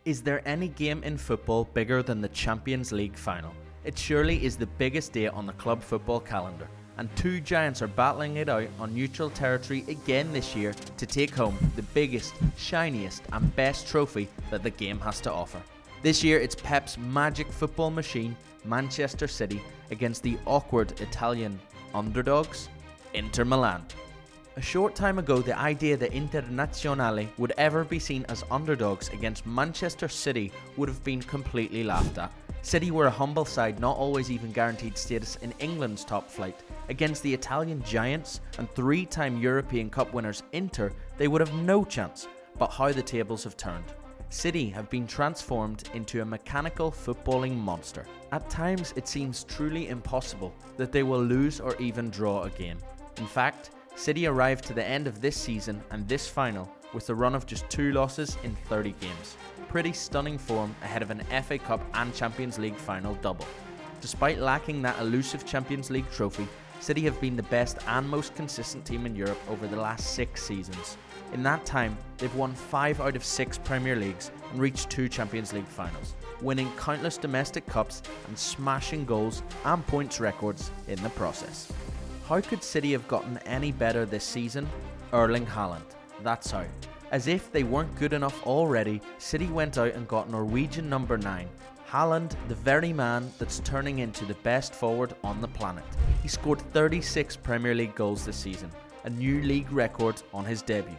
Is there any game in football bigger than the Champions League final? It surely is the biggest day on the club football calendar, and two giants are battling it out on neutral territory again this year to take home the biggest, shiniest and best trophy that the game has to offer. This year it's Pep's magic football machine, Manchester City, against the awkward Italian underdogs, Inter Milan. A short time ago, the idea that Internazionale would ever be seen as underdogs against Manchester City would have been completely laughed at. City were a humble side, not always even guaranteed status in England's top flight. Against the Italian giants and three-time European Cup winners Inter, they would have no chance. But how the tables have turned. City have been transformed into a mechanical footballing monster. At times, it seems truly impossible that they will lose or even draw a game. In fact, City arrived to the end of this season and this final with a run of just 2 losses in 30 games. Pretty stunning form ahead of an FA Cup and Champions League final double. Despite lacking that elusive Champions League trophy, City have been the best and most consistent team in Europe over the last 6 seasons. In that time, they've won 5 out of 6 Premier Leagues and reached 2 Champions League finals, winning countless domestic cups and smashing goals and points records in the process. How could City have gotten any better this season? Erling Haaland. That's how. As if they weren't good enough already, City went out and got Norwegian number 9. Haaland, the very man that's turning into the best forward on the planet. He scored 36 Premier League goals this season, a new league record on his debut.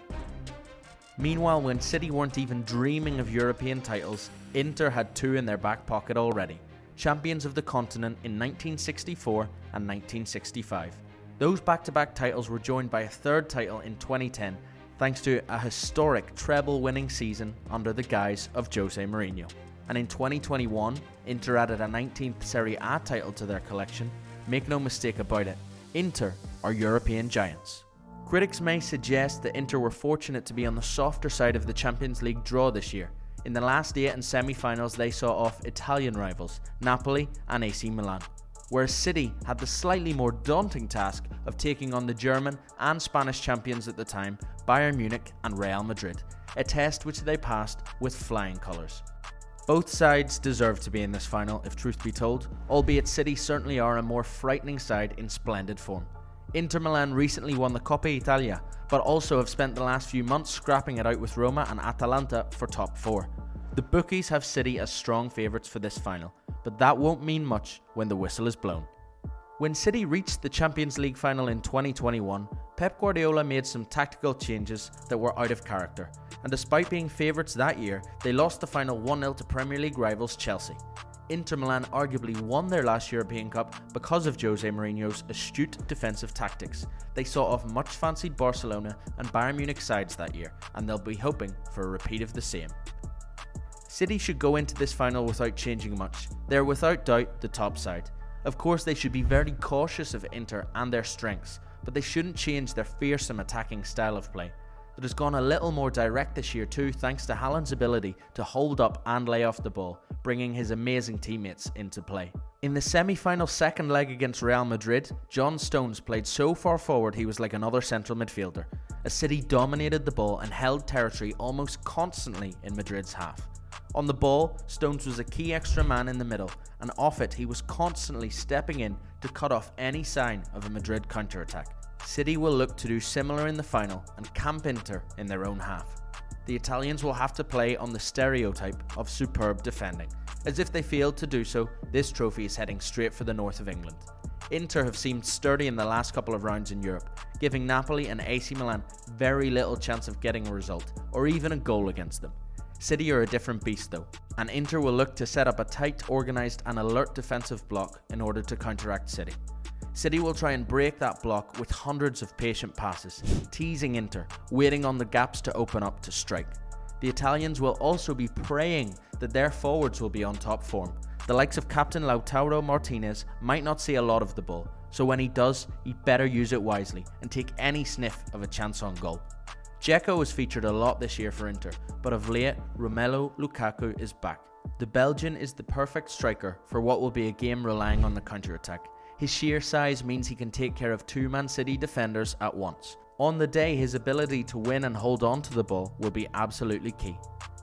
Meanwhile, when City weren't even dreaming of European titles, Inter had 2 in their back pocket already. Champions of the continent in 1964 and 1965. Those back-to-back titles were joined by a 3rd title in 2010 thanks to a historic treble-winning season under the guise of Jose Mourinho. And in 2021, Inter added a 19th Serie A title to their collection. Make no mistake about it, Inter are European giants. Critics may suggest that Inter were fortunate to be on the softer side of the Champions League draw this year. In the last 8 and semi-finals, they saw off Italian rivals, Napoli and AC Milan. Whereas City had the slightly more daunting task of taking on the German and Spanish champions at the time, Bayern Munich and Real Madrid, a test which they passed with flying colours. Both sides deserve to be in this final, if truth be told, albeit City certainly are a more frightening side in splendid form. Inter Milan recently won the Coppa Italia, but also have spent the last few months scrapping it out with Roma and Atalanta for top 4. The bookies have City as strong favourites for this final, but that won't mean much when the whistle is blown. When City reached the Champions League final in 2021, Pep Guardiola made some tactical changes that were out of character, and despite being favourites that year, they lost the final 1-0 to Premier League rivals Chelsea. Inter Milan arguably won their last European Cup because of Jose Mourinho's astute defensive tactics. They saw off much fancied Barcelona and Bayern Munich sides that year, and they'll be hoping for a repeat of the same. City should go into this final without changing much. They're without doubt the top side. Of course, they should be very cautious of Inter and their strengths, but they shouldn't change their fearsome attacking style of play. It has gone a little more direct this year too, thanks to Haaland's ability to hold up and lay off the ball, bringing his amazing teammates into play. In the semi-final second leg against Real Madrid, John Stones played so far forward he was like another central midfielder, as City dominated the ball and held territory almost constantly in Madrid's half. On the ball, Stones was a key extra man in the middle, and off it he was constantly stepping in to cut off any sign of a Madrid counter-attack. City will look to do similar in the final and camp Inter in their own half. The Italians will have to play on the stereotype of superb defending, as if they failed to do so, this trophy is heading straight for the north of England. Inter have seemed sturdy in the last couple of rounds in Europe, giving Napoli and AC Milan very little chance of getting a result, or even a goal against them. City are a different beast though, and Inter will look to set up a tight, organised and alert defensive block in order to counteract City. City will try and break that block with hundreds of patient passes, teasing Inter, waiting on the gaps to open up to strike. The Italians will also be praying that their forwards will be on top form. The likes of captain Lautaro Martinez might not see a lot of the ball, so when he does, he better use it wisely and take any sniff of a chance on goal. Dzeko has featured a lot this year for Inter, but of late, Romelu Lukaku is back. The Belgian is the perfect striker for what will be a game relying on the counter-attack. His sheer size means he can take care of 2 Man City defenders at once. On the day, his ability to win and hold on to the ball will be absolutely key.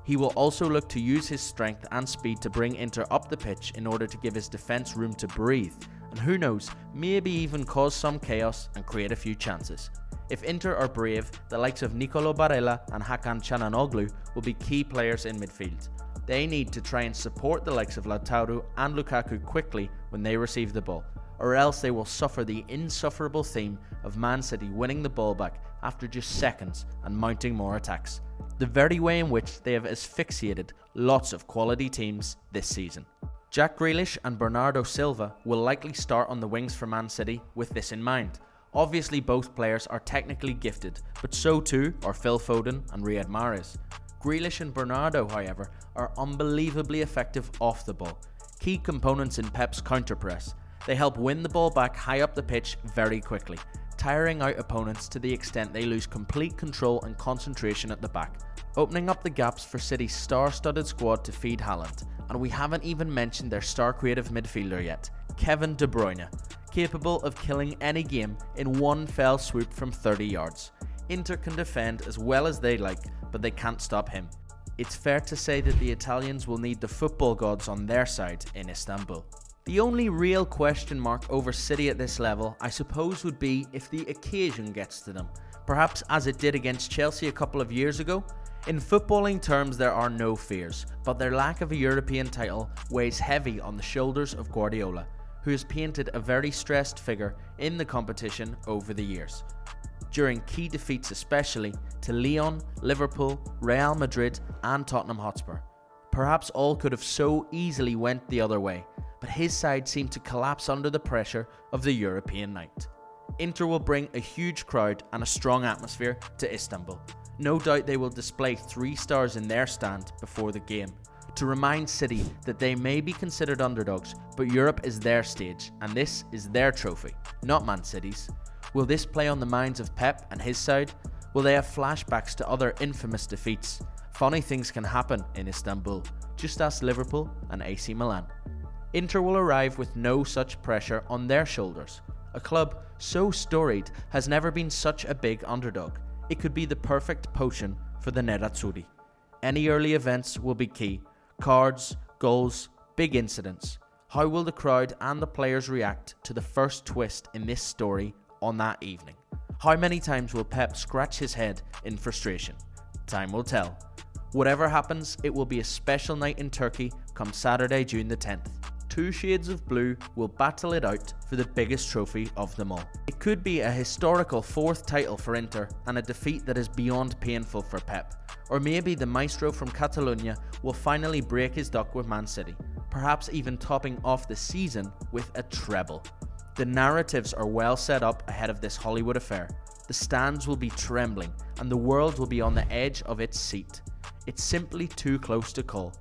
He will also look to use his strength and speed to bring Inter up the pitch in order to give his defence room to breathe, and who knows, maybe even cause some chaos and create a few chances. If Inter are brave, the likes of Nicolo Barella and Hakan Çalhanoğlu will be key players in midfield. They need to try and support the likes of Lautaro and Lukaku quickly when they receive the ball, or else they will suffer the insufferable theme of Man City winning the ball back after just seconds and mounting more attacks, the very way in which they have asphyxiated lots of quality teams this season. Jack Grealish and Bernardo Silva will likely start on the wings for Man City with this in mind. Obviously both players are technically gifted, but so too are Phil Foden and Riyad Mahrez. Grealish and Bernardo, however, are unbelievably effective off the ball, key components in Pep's counter-press. They help win the ball back high up the pitch very quickly, tiring out opponents to the extent they lose complete control and concentration at the back, opening up the gaps for City's star-studded squad to feed Haaland. And we haven't even mentioned their star creative midfielder yet, Kevin De Bruyne, capable of killing any game in one fell swoop from 30 yards. Inter can defend as well as they like, but they can't stop him. It's fair to say that the Italians will need the football gods on their side in Istanbul. The only real question mark over City at this level, I suppose, would be if the occasion gets to them, perhaps as it did against Chelsea a couple of years ago. In footballing terms, there are no fears, but their lack of a European title weighs heavy on the shoulders of Guardiola, who has painted a very stressed figure in the competition over the years. During key defeats especially to Lyon, Liverpool, Real Madrid and Tottenham Hotspur. Perhaps all could have so easily went the other way, but his side seemed to collapse under the pressure of the European night. Inter will bring a huge crowd and a strong atmosphere to Istanbul. No doubt they will display 3 stars in their stand before the game, to remind City that they may be considered underdogs, but Europe is their stage and this is their trophy, not Man City's. Will this play on the minds of Pep and his side? Will they have flashbacks to other infamous defeats? Funny things can happen in Istanbul, just ask Liverpool and AC Milan. Inter will arrive with no such pressure on their shoulders. A club so storied has never been such a big underdog. It could be the perfect potion for the Nerazzurri. Any early events will be key. Cards, goals, big incidents. How will the crowd and the players react to the first twist in this story on that evening? How many times will Pep scratch his head in frustration? Time will tell. Whatever happens, it will be a special night in Turkey come Saturday, June the 10th. 2 shades of blue will battle it out for the biggest trophy of them all. It could be a historical 4th title for Inter and a defeat that is beyond painful for Pep. Or maybe the maestro from Catalonia will finally break his duck with Man City, perhaps even topping off the season with a treble. The narratives are well set up ahead of this Hollywood affair. The stands will be trembling and the world will be on the edge of its seat. It's simply too close to call.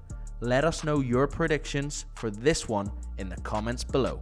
Let us know your predictions for this one in the comments below.